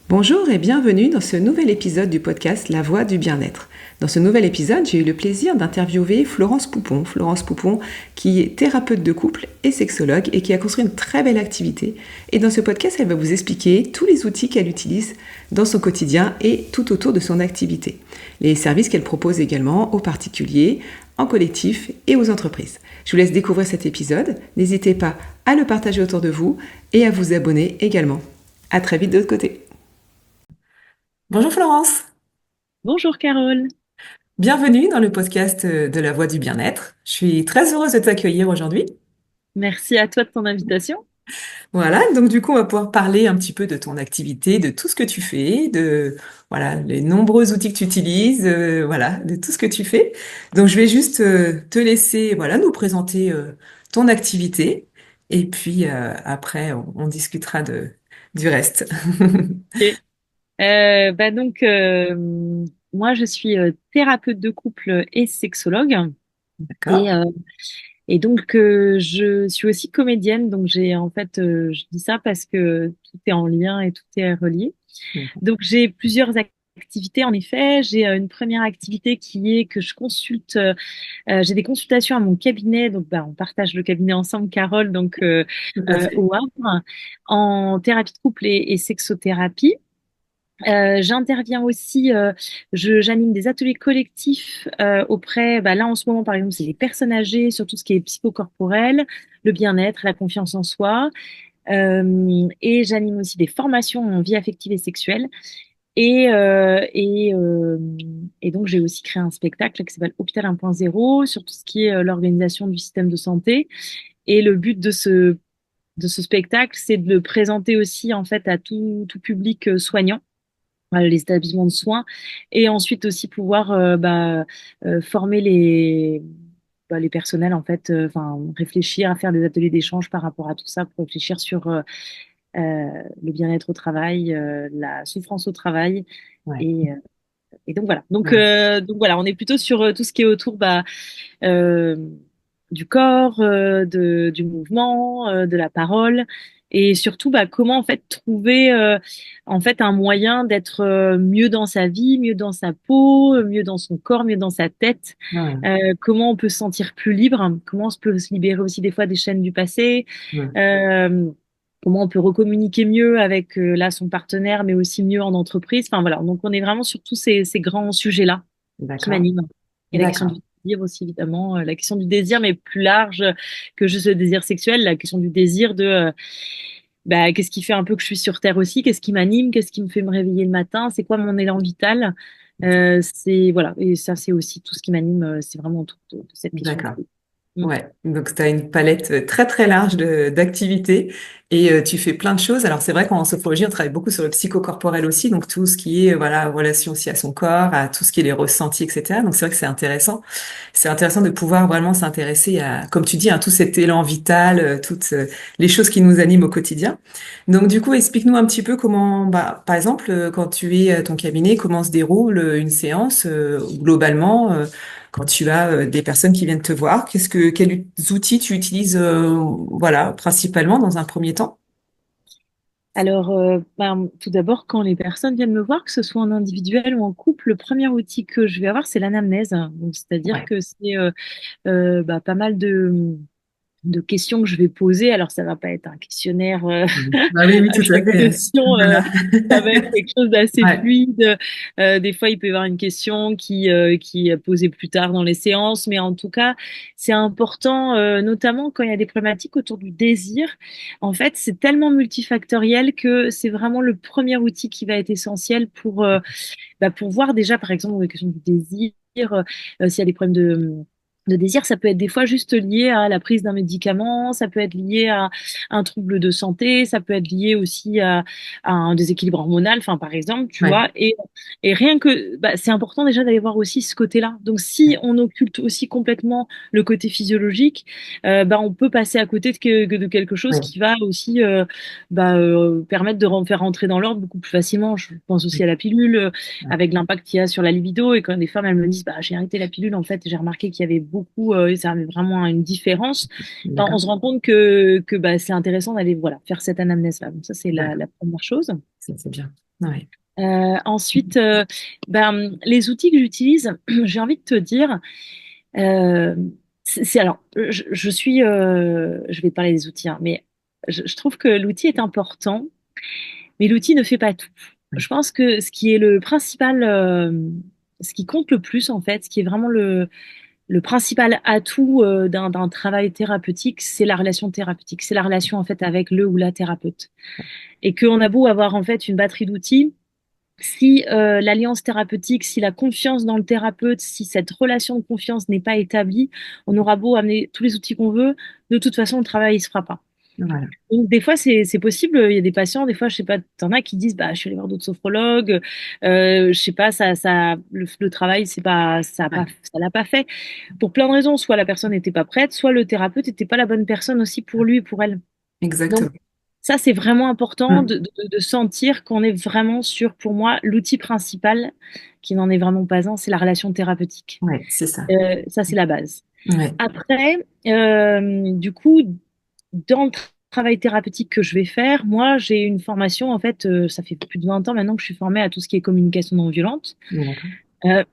Bonjour et bienvenue dans ce nouvel épisode du podcast La Voix du bien-être. Dans ce nouvel épisode, j'ai eu le plaisir d'interviewer Florence Poupon. Florence Poupon qui est thérapeute de couple et sexologue et qui a construit une très belle activité. Et dans ce podcast, elle va vous expliquer tous les outils qu'elle utilise dans son quotidien et tout autour de son activité. Les services qu'elle propose également aux particuliers, en collectif et aux entreprises. Je vous laisse découvrir cet épisode. N'hésitez pas à le partager autour de vous et à vous abonner également. À très vite de l'autre côté. Bonjour Florence, Bonjour Carole, bienvenue dans le podcast de la Voix du bien-être. Je suis très heureuse de t'accueillir aujourd'hui. merci à toi de ton invitation. Voilà, donc du coup on va pouvoir parler un petit peu de ton activité, de tout ce que tu fais, de voilà les nombreux outils que tu utilises, voilà de tout ce que tu fais. Donc je vais juste te laisser voilà nous présenter ton activité et puis après on discutera du reste. Ok. Moi je suis thérapeute de couple et sexologue et, D'accord. euh, je suis aussi comédienne donc je dis ça parce que tout est en lien et tout est relié. Donc j'ai plusieurs activités en effet. J'ai une première activité qui est que je consulte. J'ai des consultations à mon cabinet, donc on partage le cabinet ensemble, Carole, Tout à fait. au Havre, en thérapie de couple et sexothérapie. J'interviens aussi, j'anime des ateliers collectifs auprès, là en ce moment par exemple, c'est les personnes âgées sur tout ce qui est psychocorporel, le bien-être, la confiance en soi. Et j'anime aussi des formations en vie affective et sexuelle. Et, euh, et, euh, et donc, j'ai aussi créé un spectacle qui s'appelle Hôpital 1.0 sur tout ce qui est l'organisation du système de santé. Et le but de ce spectacle, c'est de le présenter aussi en fait à tout public soignant, les établissements de soins, et ensuite aussi pouvoir former les personnels en fait, enfin réfléchir à faire des ateliers d'échange par rapport à tout ça pour réfléchir sur le bien-être au travail, la souffrance au travail. Ouais. Et, euh, et donc voilà. Ouais. Donc voilà, on est plutôt sur tout ce qui est autour euh, du corps, du mouvement, de la parole, et surtout comment en fait trouver en fait un moyen d'être mieux dans sa vie, mieux dans sa peau, mieux dans son corps, mieux dans sa tête. Ouais. Comment on peut se sentir plus libre, comment on peut se libérer aussi des fois des chaînes du passé. Ouais. Euh, Comment on peut recommuniquer mieux avec là son partenaire, mais aussi mieux en entreprise. Enfin voilà, donc on est vraiment sur tous ces grands sujets-là qui D'accord. m'animent. Et la question du D'accord. désir aussi, évidemment, la question du désir, mais plus large que juste le désir sexuel, la question du désir qu'est-ce qui fait un peu que je suis sur Terre aussi, qu'est-ce qui m'anime, qu'est-ce qui me fait me réveiller le matin, c'est quoi mon élan vital. C'est voilà, et ça c'est aussi tout ce qui m'anime, c'est vraiment tout de cette question-là. D'accord. Mm. Ouais, donc tu as une palette très très large d'activités et tu fais plein de choses. Alors c'est vrai qu'en sophrologie, on travaille beaucoup sur le psychocorporel aussi, donc tout ce qui est voilà relation aussi à son corps, à tout ce qui est les ressentis, etc. Donc c'est vrai que c'est intéressant. C'est intéressant de pouvoir vraiment s'intéresser à, comme tu dis, à tout cet élan vital, toutes les choses qui nous animent au quotidien. Donc du coup, explique-nous un petit peu comment, par exemple, quand tu es à ton cabinet, comment se déroule une séance globalement. Quand tu as des personnes qui viennent te voir, quels outils tu utilises, voilà, principalement dans un premier temps? Alors, tout d'abord, quand les personnes viennent me voir, que ce soit en individuel ou en couple, le premier outil que je vais avoir, c'est l'anamnèse. Donc, c'est-à-dire Ouais. que c'est pas mal de questions que je vais poser. Alors, ça va pas être un questionnaire Mhm. Bah oui, oui, à tout à chaque fait. question. Voilà. Ça va être quelque chose d'assez Ouais. fluide. Des fois, il peut y avoir une question qui est posée plus tard dans les séances, mais en tout cas, c'est important, notamment quand il y a des problématiques autour du désir. En fait, c'est tellement multifactoriel que c'est vraiment le premier outil qui va être essentiel pour voir déjà, par exemple, les questions du désir, s'il y a des problèmes de désir, ça peut être des fois juste lié à la prise d'un médicament, ça peut être lié à un trouble de santé, ça peut être lié aussi à un déséquilibre hormonal, enfin par exemple, tu Ouais. vois. Et rien que, c'est important déjà d'aller voir aussi ce côté-là. Donc si on occulte aussi complètement le côté physiologique, on peut passer à côté de quelque chose Ouais. qui va aussi permettre de faire rentrer dans l'ordre beaucoup plus facilement. Je pense aussi à la pilule, Ouais. avec l'impact qu'il y a sur la libido. Et quand des femmes, elles me disent, j'ai arrêté la pilule, en fait, j'ai remarqué qu'il y avait beaucoup, et ça avait vraiment une différence. On D'accord. se rend compte que c'est intéressant d'aller voilà, faire cette anamnèse-là. Donc ça, c'est D'accord. la première chose. Ça, c'est bien. Ouais. Ensuite, les outils que j'utilise, j'ai envie de te dire, euh, alors, je vais te parler des outils, hein, mais je trouve que l'outil est important, mais l'outil ne fait pas tout. Je pense que ce qui est le principal, ce qui compte le plus en fait, ce qui est vraiment le principal atout d'un travail thérapeutique, c'est la relation thérapeutique, c'est la relation en fait avec le ou la thérapeute. Et qu'on a beau avoir en fait une batterie d'outils, si l'alliance thérapeutique, si la confiance dans le thérapeute, si cette relation de confiance n'est pas établie, on aura beau amener tous les outils qu'on veut, de toute façon, le travail, il se fera pas. Voilà. Donc, des fois, c'est possible. Il y a des patients, des fois, je sais pas, t'en as qui disent, bah, je suis allé voir d'autres sophrologues, je sais pas, le travail, c'est pas, Ouais. ça l'a pas fait. Pour plein de raisons. Soit la personne n'était pas prête, soit le thérapeute n'était pas la bonne personne aussi pour lui et pour elle. Donc, Exactement. ça, c'est vraiment important Mm. de sentir qu'on est vraiment sur, pour moi, l'outil principal, qui n'en est vraiment pas un, c'est la relation thérapeutique. Ouais, c'est ça. Ça, c'est la base. Ouais. Après, du coup, dans le travail thérapeutique que je vais faire, moi, j'ai une formation, en fait, ça fait plus de 20 ans maintenant que je suis formée à tout ce qui est communication non violente. D'accord. Euh,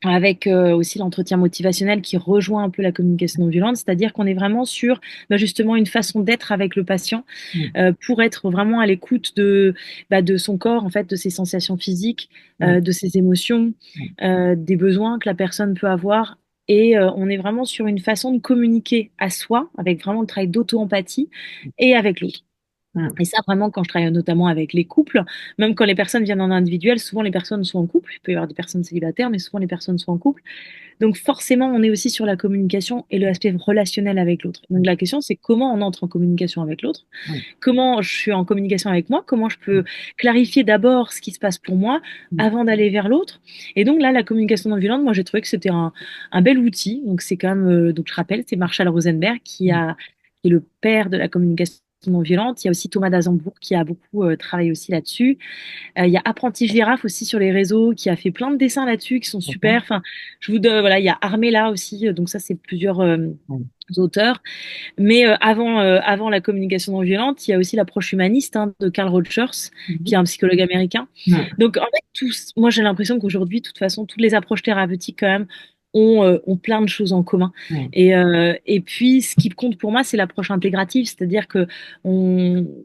avec aussi l'entretien motivationnel qui rejoint un peu la communication non violente, c'est-à-dire qu'on est vraiment sur justement une façon d'être avec le patient Mm. pour être vraiment à l'écoute de son corps, en fait, de ses sensations physiques, Ouais. de ses émotions, Ouais. des besoins que la personne peut avoir. Et on est vraiment sur une façon de communiquer à soi, avec vraiment le travail d'auto-empathie, et avec l'autre. Mm. Et ça, vraiment, quand je travaille notamment avec les couples, même quand les personnes viennent en individuel, souvent les personnes sont en couple. Il peut y avoir des personnes célibataires, mais souvent les personnes sont en couple. Donc forcément, on est aussi sur la communication et l'aspect relationnel avec l'autre. Donc la question, c'est comment on entre en communication avec l'autre, Ouais. comment je suis en communication avec moi, comment je peux clarifier d'abord ce qui se passe pour moi Mm. avant d'aller vers l'autre. Et donc là, la communication non violente, moi j'ai trouvé que c'était un bel outil. Donc c'est quand même, donc je rappelle, c'est Marshall Rosenberg Mm. qui est le père de la communication non violente. Il y a aussi Thomas Dazambourg qui a beaucoup travaillé aussi là-dessus. Il y a Apprenti Girafe aussi sur les réseaux qui a fait plein de dessins là-dessus qui sont D'accord. super. Enfin, je vous donne, voilà, il y a Armella aussi, donc ça c'est plusieurs Ouais. auteurs. Mais avant la communication non violente, il y a aussi l'approche humaniste hein, de Carl Rogers, qui est Mhm. un psychologue américain. Mm. Donc en fait, moi j'ai l'impression qu'aujourd'hui, de toute façon, toutes les approches thérapeutiques quand même ont plein de choses en commun. Ouais. Et puis, ce qui compte pour moi, c'est l'approche intégrative, c'est-à-dire que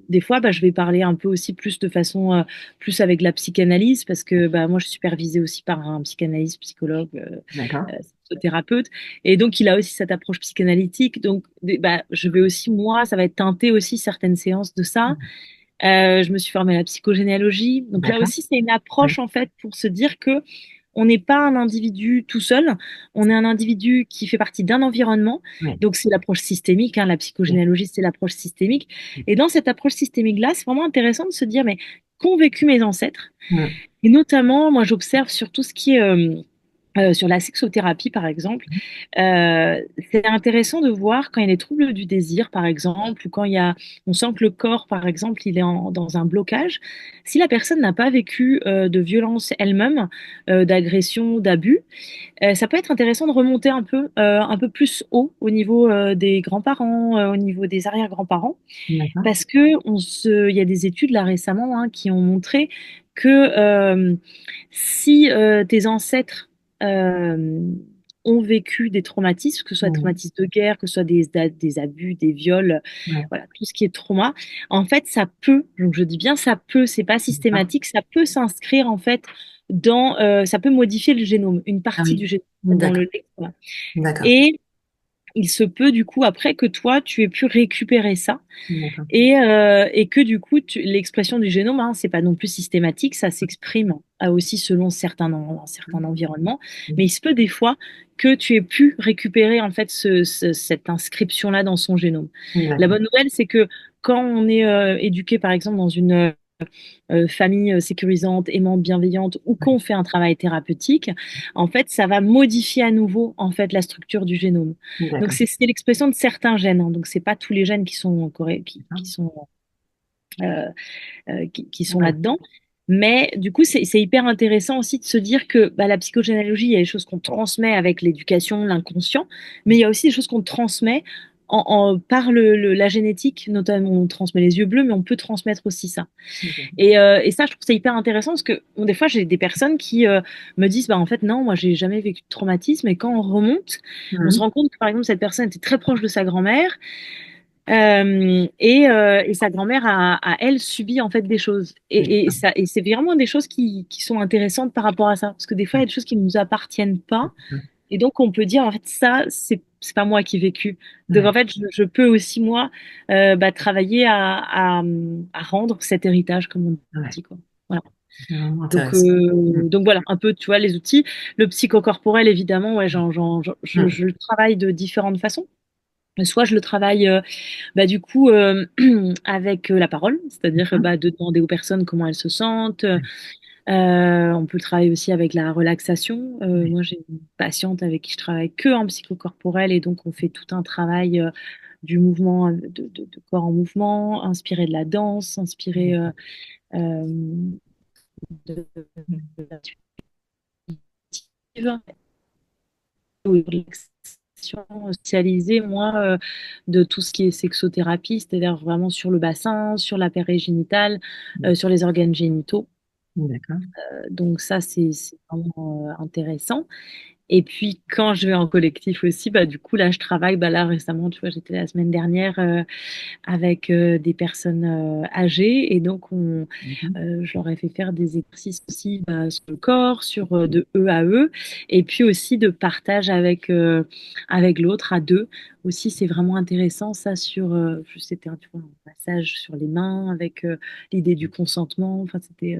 des fois, je vais parler un peu aussi plus de façon plus avec la psychanalyse, parce que moi, je suis supervisée aussi par un psychanalyste, psychologue, D'accord. psychothérapeute. Et donc, il a aussi cette approche psychanalytique. Donc, je vais aussi, moi, ça va être teinté aussi certaines séances de ça. Mm. Je me suis formée à la psychogénéalogie. Donc là D'accord. aussi, c'est une Ouais. approche, en fait, pour se dire que on n'est pas un individu tout seul, on est un individu qui fait partie d'un environnement. Ouais. Donc, c'est l'approche systémique, hein, la Ouais. psychogénéalogie, c'est l'approche systémique. Et dans cette approche systémique-là, c'est vraiment intéressant de se dire, mais qu'ont vécu mes ancêtres? Mm. Et notamment, moi, j'observe sur tout ce qui est sur la sexothérapie, par exemple, c'est intéressant de voir quand il y a des troubles du désir, par exemple, ou quand on sent que le corps, par exemple, il est dans un blocage. Si la personne n'a pas vécu de violence elle-même, d'agression, d'abus, ça peut être intéressant de remonter un peu plus haut au niveau des grands-parents, au niveau des arrière-grands-parents, D'accord. parce que il y a des études là récemment hein, qui ont montré que si tes ancêtres euh, ont vécu des traumatismes, que ce soit des Mm. traumatismes de guerre, que ce soit des abus, des viols, Ouais. voilà, tout ce qui est trauma, en fait, ça peut, donc je dis bien ça peut, c'est pas D'accord. systématique, ça peut s'inscrire en fait ça peut modifier le génome, une Ah partie oui. du génome dans D'accord. le lait. Voilà. D'accord. Et il se peut du coup après que toi, tu aies pu récupérer ça D'accord. et que du coup, l'expression du génome, hein, c'est pas non plus systématique, ça s'exprime aussi selon certains environnements, mais il se peut des fois que tu aies pu récupérer en fait cette inscription-là dans son génome. La D'accord. bonne nouvelle, c'est que quand on est éduqué, par exemple, dans une famille sécurisante, aimante, bienveillante, ou qu'on fait un travail thérapeutique, en fait, ça va modifier à nouveau en fait la structure du génome. Donc D'accord. c'est l'expression de certains gènes. Hein. Donc c'est pas tous les gènes qui sont euh, qui sont Ouais. là-dedans. Mais du coup, c'est hyper intéressant aussi de se dire que la psychogénéalogie, il y a des choses qu'on transmet avec l'éducation, l'inconscient, mais il y a aussi des choses qu'on transmet par la génétique, notamment on transmet les yeux bleus, mais on peut transmettre aussi ça. Mhm. Et ça, je trouve ça hyper intéressant parce que bon, des fois, j'ai des personnes qui me disent, bah en fait, non, moi, j'ai jamais vécu de traumatisme. Et quand on remonte, on se Mhm. rend compte que, par exemple, cette personne était très proche de sa grand-mère et sa grand-mère a, elle, subi en fait des choses. Et c'est vraiment des choses qui sont intéressantes par rapport à ça. Parce que des fois, il y a des choses qui ne nous appartiennent pas. Et donc, on peut dire, en fait, ça, c'est pas moi qui ai vécu. Donc, en Ouais, fait, je peux aussi, moi, travailler à rendre cet héritage, comme on ouais, dit, quoi. Voilà. c'est vraiment Donc, intéressant. Mhm. voilà, un peu, tu vois, les outils. Le psychocorporel, évidemment, ouais, Mhm. je le travaille de différentes façons. Soit je le travaille, bah, du coup, avec la parole, c'est-à-dire Mhm. bah, de demander aux personnes comment elles se sentent. On peut travailler aussi avec la relaxation. Ouais. Moi, j'ai une patiente avec qui je travaille que en psychocorporel et donc on fait tout un travail du mouvement, de corps en mouvement, inspiré de la danse, inspiré euh, de la relaxation spécialisée, moi, de tout ce qui est sexothérapie, c'est-à-dire vraiment sur le bassin, sur la génitale, sur les organes génitaux. D'accord. Donc ça, c'est vraiment intéressant. Et puis quand je vais en collectif aussi, bah du coup là je travaille, bah là récemment, tu vois, j'étais la semaine dernière avec des personnes âgées et donc Mhm. je leur ai fait faire des exercices aussi bah, sur le corps, sur de eux à eux, et puis aussi de partage avec l'autre à deux. Aussi c'est vraiment intéressant ça sur, c'était tu vois, un passage sur les mains avec l'idée du consentement. Enfin c'était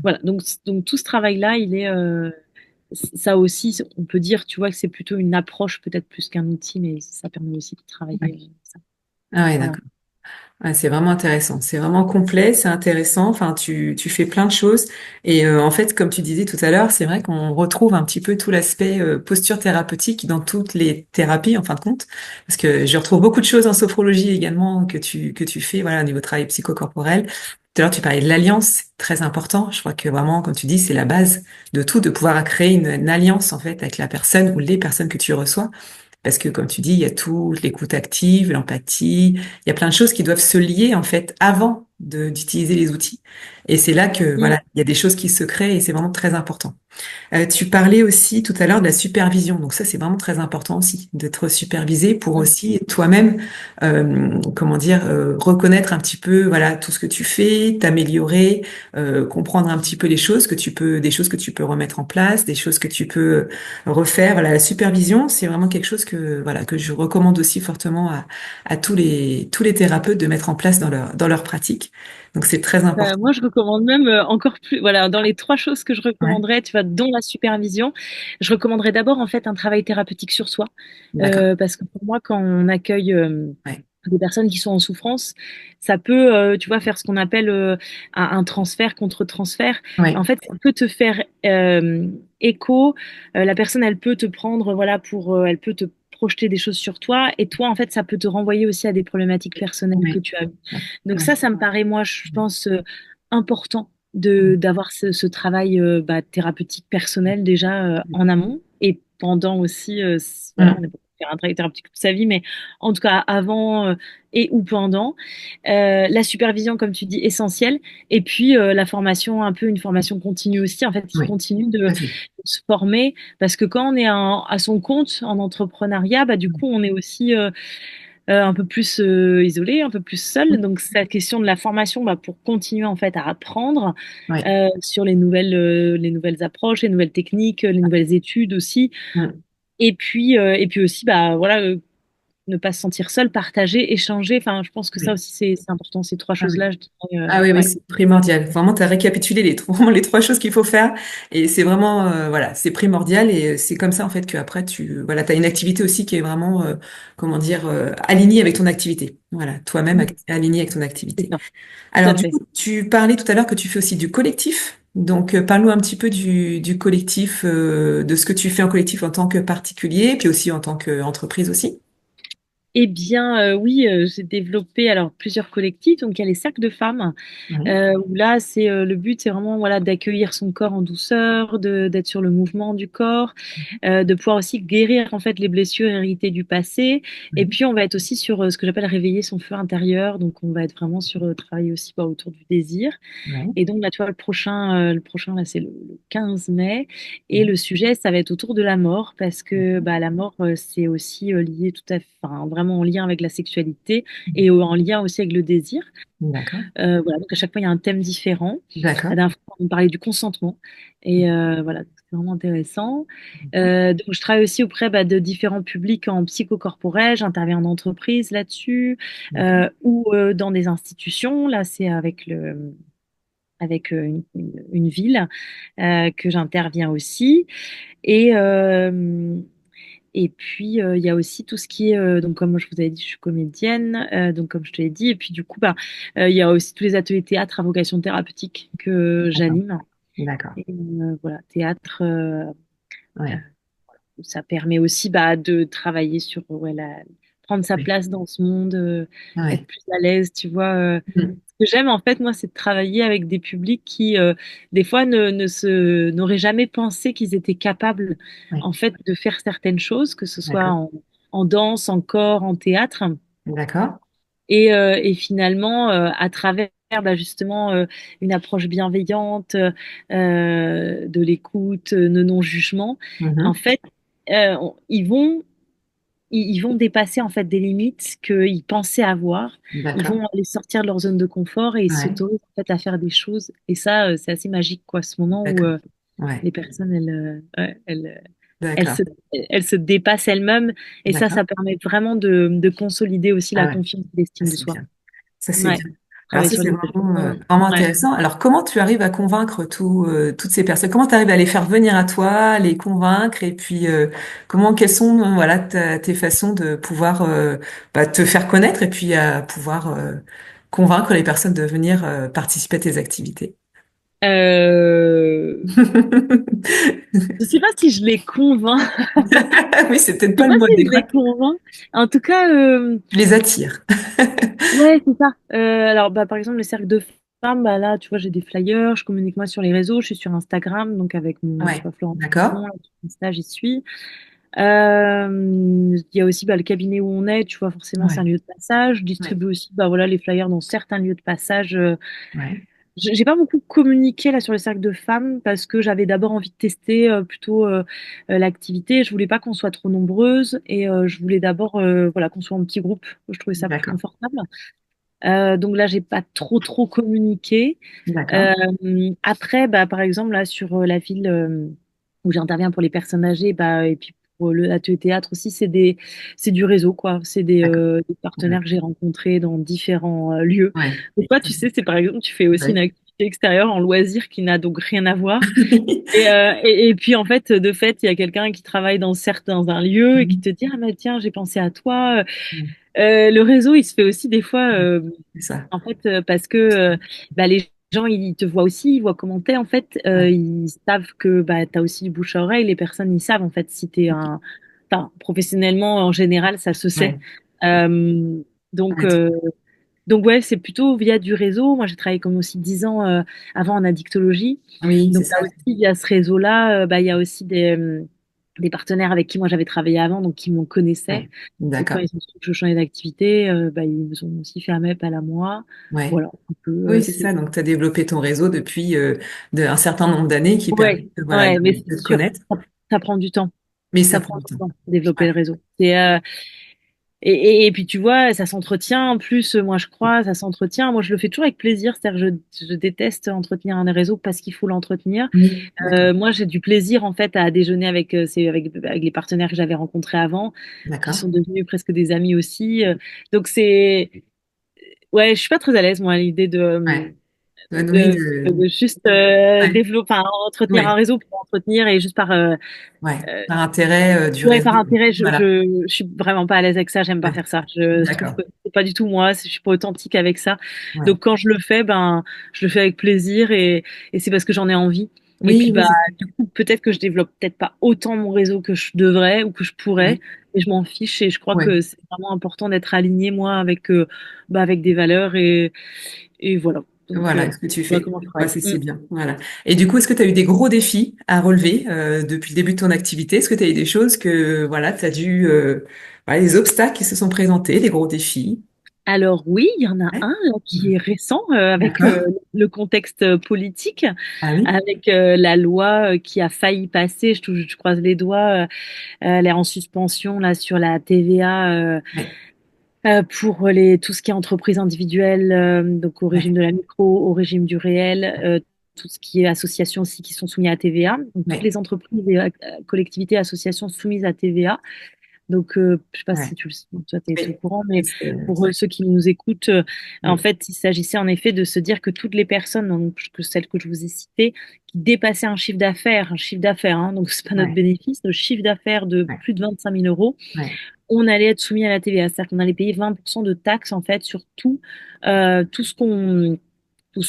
voilà donc tout ce travail là il est ça aussi, on peut dire, tu vois, que c'est plutôt une approche peut-être plus qu'un outil, mais ça permet aussi de travailler Ouais. ça. Ah ouais, Voilà. d'accord. Ouais, c'est vraiment intéressant. C'est vraiment complet, c'est intéressant. Enfin, tu fais plein de choses. Et en fait, comme tu disais tout à l'heure, c'est vrai qu'on retrouve un petit peu tout l'aspect posture thérapeutique dans toutes les thérapies, en fin de compte. Parce que je retrouve beaucoup de choses en sophrologie également que tu fais, voilà, au niveau travail psychocorporel. Tout à l'heure, tu parlais de l'alliance, c'est très important. Je crois que vraiment, comme tu dis, c'est la base de tout, de pouvoir créer une alliance, en fait, avec la personne ou les personnes que tu reçois. Parce que, comme tu dis, il y a tout, l'écoute active, l'empathie, il y a plein de choses qui doivent se lier, en fait, avant d'utiliser les outils. Et c'est là que, Mm. voilà, il y a des choses qui se créent et c'est vraiment très important. Tu parlais aussi tout à l'heure de la supervision. Donc ça, c'est vraiment très important aussi, d'être supervisé pour Mm. aussi toi-même, comment dire, reconnaître un petit peu, voilà, tout ce que tu fais, t'améliorer, comprendre un petit peu les choses des choses que tu peux remettre en place, des choses que tu peux refaire. Voilà, la supervision, c'est vraiment quelque chose que, voilà, que je recommande aussi fortement à tous les thérapeutes de mettre en place dans leur pratique. Donc c'est très important. Moi, je recommande même encore plus, voilà, dans les trois choses que je Ouais, recommanderais, tu vois, dont la supervision, je recommanderais d'abord, en fait, un travail thérapeutique sur soi. d'accord. Parce que pour moi, quand on accueille Ouais, des personnes qui sont en souffrance, ça peut, tu vois, faire ce qu'on appelle un transfert contre transfert. En ouais, fait, ça peut te faire écho. La personne, elle peut te prendre, voilà, elle peut te projeter des choses sur toi, et toi, en fait, ça peut te renvoyer aussi à des problématiques personnelles que ouais, tu as eues. ouais, Donc ouais. ça me paraît, moi, je pense, important Ouais. d'avoir ce travail bah, thérapeutique personnel déjà en amont et pendant aussi. Voilà, on n'est Mm. pas faire un travail thérapeutique toute sa vie, mais en tout cas avant et ou pendant. La supervision, comme tu dis, essentielle. Et puis la formation, un peu une formation continue aussi, en fait, qui Oui, continue tout de à fait. se former. Parce que quand on est à son compte en entrepreneuriat, bah, du Mm. coup, on est aussi un peu plus isolé, un peu plus seul. Mm. Donc, c'est la question de la formation bah, pour continuer en fait à apprendre Oui. sur les nouvelles approches, les nouvelles techniques, les nouvelles études aussi. Mm. Et puis aussi, bah, voilà, ne pas se sentir seul, partager, échanger. Enfin, je pense que ça Oui. aussi, c'est important. Ces trois Ah oui. choses-là, je dirais, Ah oui, oui, ouais. c'est primordial. Vraiment, tu as récapitulé vraiment les trois choses qu'il faut faire. Et c'est vraiment, voilà, c'est primordial. Et c'est comme ça, en fait, qu'après, voilà, tu as une activité aussi qui est vraiment, comment dire, alignée avec ton activité. Voilà, toi-même Mm, aligné avec ton c'est activité. ça, tout Alors, à du fait. coup, tu parlais tout à l'heure que tu fais aussi du collectif. Donc, parle-nous un petit peu du collectif, de ce que tu fais en collectif en tant que particulier, puis aussi en tant qu'entreprise aussi. Eh bien, oui, j'ai développé alors plusieurs collectifs. Donc, il y a les cercles de femmes, Oui. où là, le but, c'est vraiment voilà d'accueillir son corps en douceur, d'être sur le mouvement du corps, de pouvoir aussi guérir en fait les blessures héritées du passé. Et Oui. puis, on va être aussi sur ce que j'appelle réveiller son feu intérieur. Donc, on va être vraiment sur travailler aussi autour du désir. Oui. Et donc, là, tu vois, le prochain, là, c'est le 15 mai. Et Oui. le sujet, ça va être autour de la mort, parce que bah, la mort, c'est aussi lié tout à fait, enfin, vraiment en lien avec la sexualité et en lien aussi avec le désir. D'accord. Voilà, donc à chaque fois, il y a un thème différent. La D'accord. dernière fois, on parlait du consentement. Et voilà, donc c'est vraiment intéressant. Donc, je travaille aussi auprès de différents publics en psychocorporel. J'interviens en entreprise là-dessus, D'accord. ou dans des institutions. Là, c'est avec une ville que j'interviens aussi. Et, euh, et puis, il y a aussi tout ce qui est, donc comme je vous avais dit, je suis comédienne, donc comme je te l'ai dit. Et puis, du coup, il y a aussi tous les ateliers théâtre à vocation thérapeutique que D'accord. j'anime. D'accord. Et voilà, théâtre, Ouais. ça permet aussi de travailler sur ouais, prendre sa Oui. place dans ce monde, être Ouais. plus à l'aise, tu vois. Mm. Ce que j'aime en fait, moi, c'est de travailler avec des publics qui, des fois, n'auraient jamais pensé qu'ils étaient capables, Oui. en fait, de faire certaines choses, que ce soit D'accord. en danse, en corps, en théâtre. D'accord. Et finalement, à travers justement une approche bienveillante, de l'écoute, de non-jugement, en Mhm. fait, ils vont dépasser en fait des limites qu'ils pensaient avoir. Ils D'accord. vont aller sortir de leur zone de confort et ils Ouais. s'autorisent en fait à faire des choses. Et ça, c'est assez magique, quoi, ce moment où D'accord. Ouais. les personnes, elles D'accord. se, elles se dépassent elles-mêmes. Et D'accord. ça permet vraiment de consolider aussi Ah la ouais. confiance et Ça, l'estime de c'est soi. bien. Ça, c'est Ouais. bien. Alors Travailler ça, sur c'est les vraiment, émotions. vraiment Ouais. intéressant. Alors, comment tu arrives à convaincre toutes ces personnes? Comment tu arrives à les faire venir à toi, les convaincre? Et puis, quelles sont, voilà, tes façons de pouvoir te faire connaître et puis à pouvoir convaincre les personnes de venir participer à tes activités? Euh, je sais pas si je les convainc. Oui, c'est peut-être Je sais pas pas le mot si je les adéquat. convainc. En tout cas, Tu les attires. ouais, c'est ça. Alors, par exemple, le cercle de femmes, là, tu vois, j'ai des flyers, je communique moi sur les réseaux, je suis sur Instagram, donc avec mon, tu Ouais. vois, Florence D'accord. Dupont, là, sur Insta, j'y suis. Il y a aussi le cabinet où on est, tu vois, forcément, c'est un Ouais. lieu de passage. Je Ouais. distribue aussi, voilà, les flyers dans certains lieux de passage. Ouais. J'ai pas beaucoup communiqué là sur le cercle de femmes parce que j'avais d'abord envie de tester plutôt l'activité. Je voulais pas qu'on soit trop nombreuses et je voulais d'abord voilà qu'on soit en petit groupe. Je trouvais ça plus D'accord. confortable. Donc là, j'ai pas trop communiqué. D'accord. Euh, Après, par exemple, là, sur la ville où j'interviens pour les personnes âgées, et puis pour l'atelier théâtre aussi, c'est du réseau, quoi. C'est D'accord. des Ouais. partenaires que j'ai rencontrés dans différents lieux. Ouais. Et toi, tu sais, c'est par exemple, tu fais aussi une Ouais. activité extérieure en loisir qui n'a donc rien à voir. Et puis, en fait, de fait, il y a quelqu'un qui travaille dans un lieu et qui te dit, ah, mais tiens, j'ai pensé à toi. Le réseau, il se fait aussi des fois, C'est ça. en fait, parce que les gens, ils te voient aussi, ils voient comment t'es, en fait, Ouais. ils savent que t'as aussi du bouche à oreille, les personnes, ils savent, en fait, si t'es un... Enfin, professionnellement, en général, ça se sait. Ouais. Euh, donc, Ouais. euh, donc, ouais, c'est plutôt via du réseau. Moi, j'ai travaillé comme aussi 10 ans avant en addictologie. Oui, c'est Donc, ça. là aussi, via ce réseau-là, il y a aussi des partenaires avec qui moi j'avais travaillé avant, donc qui me connaissaient. Ouais. Donc, quand D'accord. ils ont su que je changeais d'activité, ils me ont aussi fait un appel à moi. Ouais. Voilà, un peu, Oui, c'est c'est... ça. Donc, tu as développé ton réseau depuis un certain nombre d'années qui Ouais, permet voilà, ouais, mais de c'est te sûr, connaître. ça prend du temps. Mais Ça ça prend prend du du temps. temps, développer Ouais. le réseau. Et puis tu vois, ça s'entretient. En plus, moi je crois, ça s'entretient. Moi je le fais toujours avec plaisir. C'est-à-dire je déteste entretenir un réseau parce qu'il faut l'entretenir. Oui, d'accord. Moi j'ai du plaisir en fait à déjeuner avec les partenaires que j'avais rencontrés avant, qui D'accord. sont devenus presque des amis aussi. Donc c'est, ouais, je suis pas très à l'aise moi à l'idée Ouais. Ouais, oui, de juste ouais. développer, enfin, entretenir un Ouais. réseau pour entretenir et juste Ouais. euh, Par intérêt du ouais, par réseau. intérêt, Voilà. je suis vraiment pas à l'aise avec ça, j'aime pas Ouais. faire ça. Je trouve D'accord. que c'est pas du tout moi, je suis pas authentique avec ça. Ouais. Donc quand je le fais, je le fais avec plaisir et c'est parce que j'en ai envie. Et Oui, puis, oui, bah, c'est ça. du coup, peut-être que je développe peut-être pas autant mon réseau que je devrais ou que je pourrais, Oui, et je m'en fiche. Et je crois ouais. que c'est vraiment important d'être aligné, moi, avec, bah, avec des valeurs et voilà. Donc, Voilà ce que tu voilà fais. comment je Ouais, travaille. c'est bien. Voilà. Et du coup, est-ce que tu as eu des gros défis à relever depuis le début de ton activité? Est-ce que tu as eu des choses que voilà, tu as dû voilà, des obstacles qui se sont présentés, des gros défis? Alors oui, il y en a Ouais. un là, qui est récent avec D'accord. le contexte politique, Ah oui. avec la loi qui a failli passer, je croise les doigts, elle est en suspension là sur la TVA Ouais. pour tout ce qui est entreprise individuelle, donc au régime Ouais. de la micro, au régime du réel, tout ce qui est associations aussi qui sont soumises à TVA, donc toutes Ouais. les entreprises et collectivités, associations soumises à TVA. Donc, je sais pas si Ouais. tu le sais, toi, tu es au Oui. courant, mais C'est- pour ceux qui nous écoutent, en Oui. fait, il s'agissait en effet de se dire que toutes les personnes, donc que celles que je vous ai citées, qui dépassaient un chiffre d'affaires, hein, donc c'est pas notre Ouais. bénéfice, le chiffre d'affaires de Ouais. plus de 25 000 euros, Ouais. on allait être soumis à la TVA, c'est-à-dire qu'on allait payer 20% de taxes en fait sur tout ce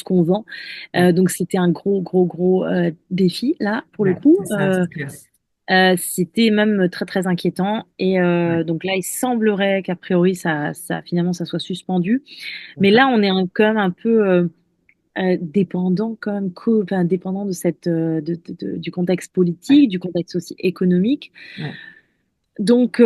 qu'on vend. Ouais. Donc c'était un gros défi là pour le Ouais. coup. C'est ça, c'est clair. C'était même très très inquiétant et Ouais. donc là il semblerait qu'a priori ça finalement ça soit suspendu, mais D'accord. là on est quand même un peu dépendant quand même enfin, dépendant de cette du contexte Ouais. politique, du contexte aussi économique. Ouais. Donc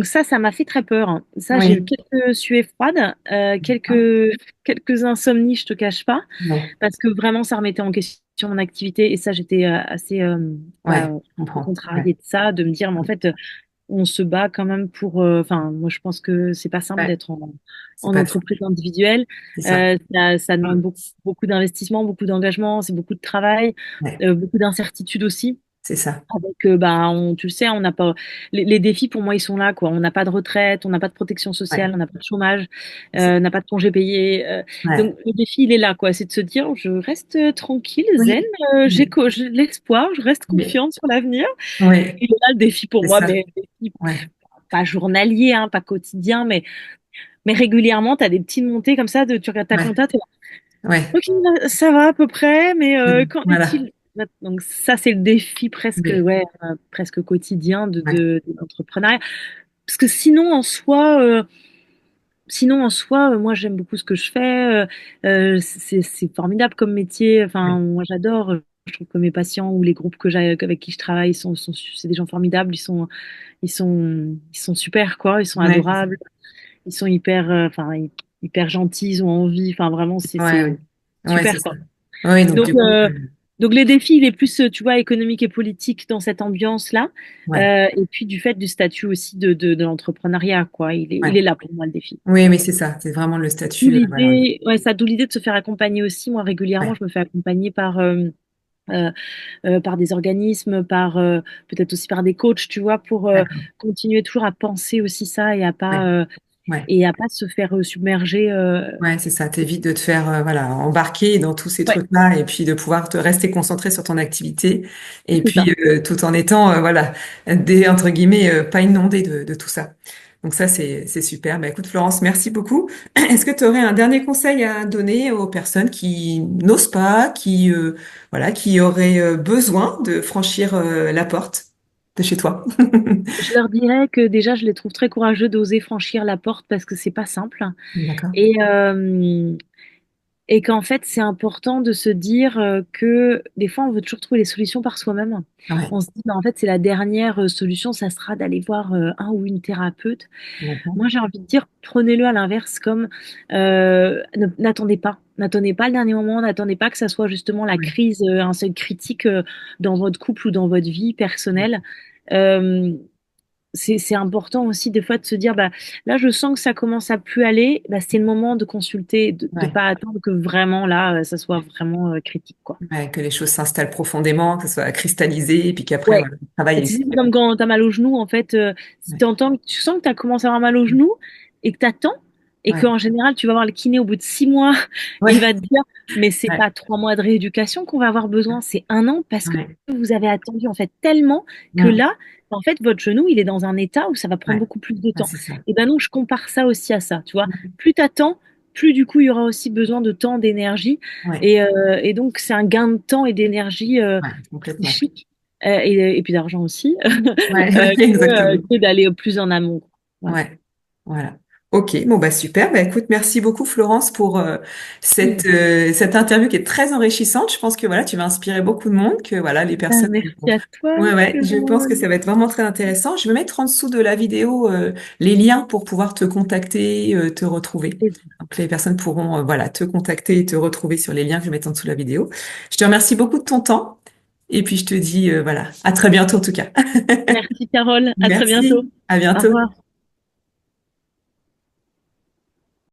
ça m'a fait très peur, hein. Ça, j'ai eu Oui. quelques suées froides, Ah, quelques insomnies, je te cache pas, ouais. parce que vraiment, ça remettait en question mon activité. Et ça, j'étais assez Ouais. bah, Je comprends. contrariée Ouais. de ça, de me dire, mais en fait, on se bat quand même pour. Enfin, moi, je pense que c'est pas simple Ouais. d'être C'est en pas, entreprise individuelle. c'est ça. Ça demande Mm. beaucoup d'investissement, beaucoup d'engagement, c'est beaucoup de travail, Ouais. beaucoup d'incertitudes aussi. C'est ça. Avec, bah, tu le sais, on n'a pas les défis pour moi ils sont là quoi. On n'a pas de retraite, on n'a pas de protection sociale, Ouais. on n'a pas de chômage, C'est- on n'a pas de congé payé. Donc Ouais. le défi il est là quoi. C'est de se dire je reste tranquille, zen, Oui. Oui. j'ai de l'espoir, je reste Oui. confiante sur l'avenir. Oui. Et là le défi pour C'est moi, ça. mais défi Ouais. pas journalier, hein, pas quotidien, mais régulièrement tu as des petites montées comme ça de tu regardes ta Ouais. compta, t'es là, Ouais. ok ça va à peu près, mais Mm. qu'en Voilà. est-il? Donc ça c'est le défi presque Oui. ouais presque quotidien Ouais. de l'entrepreneuriat. Parce que sinon en soi, moi j'aime beaucoup ce que je fais. C'est formidable comme métier. Enfin, Ouais. moi j'adore. Je trouve que mes patients ou les groupes que j'ai avec qui je travaille c'est des gens formidables. Ils sont super quoi. Ils sont Ouais. adorables. Ils sont hyper, hyper gentils. Ils ont envie. Enfin vraiment, Ouais. c'est Ouais. Ouais, c'est super ça. quoi. Oui, donc Donc, du coup, donc les défis, il est plus, tu vois, économique et politique dans cette ambiance-là. ouais. Et puis du fait du statut aussi de l'entrepreneuriat, quoi. Il Ouais. est là pour moi le défi. Oui, oui, c'est ça. C'est vraiment le D'où statut. Voilà. l'idée, ouais, ça, d'où l'idée de se faire accompagner aussi. Moi, régulièrement, Ouais. je me fais accompagner euh, par des organismes, peut-être aussi par des coachs, tu vois, pour D'accord. continuer toujours à penser aussi ça Ouais. Ouais. et à pas se faire submerger. Ouais, c'est ça. T'évites de te faire voilà embarquer dans tous ces Ouais, trucs-là et puis de pouvoir te rester concentré sur ton activité et c'est ça. puis tout en étant voilà des entre guillemets pas inondé de tout ça. Donc ça c'est super. Bah écoute Florence, merci beaucoup. Est-ce que tu aurais un dernier conseil à donner aux personnes qui n'osent pas, qui voilà, qui auraient besoin de franchir la porte de chez toi? Je leur dirais que déjà, je les trouve très courageux d'oser franchir la porte parce que c'est pas simple. D'accord. Et, euh, et qu'en fait, c'est important de se dire que des fois, on veut toujours trouver les solutions par soi-même. Ouais. On se dit, bah, en fait, c'est la dernière solution, ça sera d'aller voir un ou une thérapeute. D'accord. Moi, j'ai envie de dire, prenez-le à l'inverse, comme n'attendez pas. N'attendez pas le dernier moment, n'attendez pas que ça soit justement la Ouais. crise, un seuil critique dans votre couple ou dans votre vie personnelle. Euh, c'est important aussi des fois de se dire bah là je sens que ça commence à plus aller, bah, c'est le moment de consulter, de Ouais. pas attendre que vraiment là ça soit vraiment critique quoi. Ouais, que les choses s'installent profondément, que ce soit cristallisé, et puis qu'après, Ouais. voilà, le travail Et est tu sais, fait. c'est comme quand t'as mal au genou en fait, si Ouais, t'entends, tu sens que t'as commencé à avoir mal au genou et que t'attends et ouais, qu'en général tu vas voir le kiné au bout de 6 mois, il ouais, va te dire mais c'est ouais, pas 3 mois de rééducation qu'on va avoir besoin, c'est un an parce que ouais, vous avez attendu en fait tellement que mm, là en fait votre genou il est dans un état où ça va prendre ouais, beaucoup plus de ouais, temps. c'est ça. Et ben non, je compare ça aussi à ça, tu vois. Mm, Plus t'attends, plus du coup il y aura aussi besoin de temps, d'énergie. Ouais, Et donc c'est un gain de temps et d'énergie ouais, complètement. psychique et puis d'argent aussi Ouais, exactement. que d'aller plus en amont. Voilà. Ouais, voilà. Ok, bon bah super. Bah écoute, merci beaucoup Florence pour cette interview qui est très enrichissante. Je pense que voilà, tu vas inspirer beaucoup de monde, que voilà, les personnes. Merci à toi, Ouais, ouais, je pense que Florence. ça va être vraiment très intéressant. Je vais mettre en dessous de la vidéo les liens pour pouvoir te contacter, te retrouver. Donc les personnes pourront voilà, te contacter et te retrouver sur les liens que je vais mettre en dessous de la vidéo. Je te remercie beaucoup de ton temps et puis je te dis voilà, à très bientôt en tout cas. Merci Carole, à très bientôt. Merci, à Au bientôt. revoir.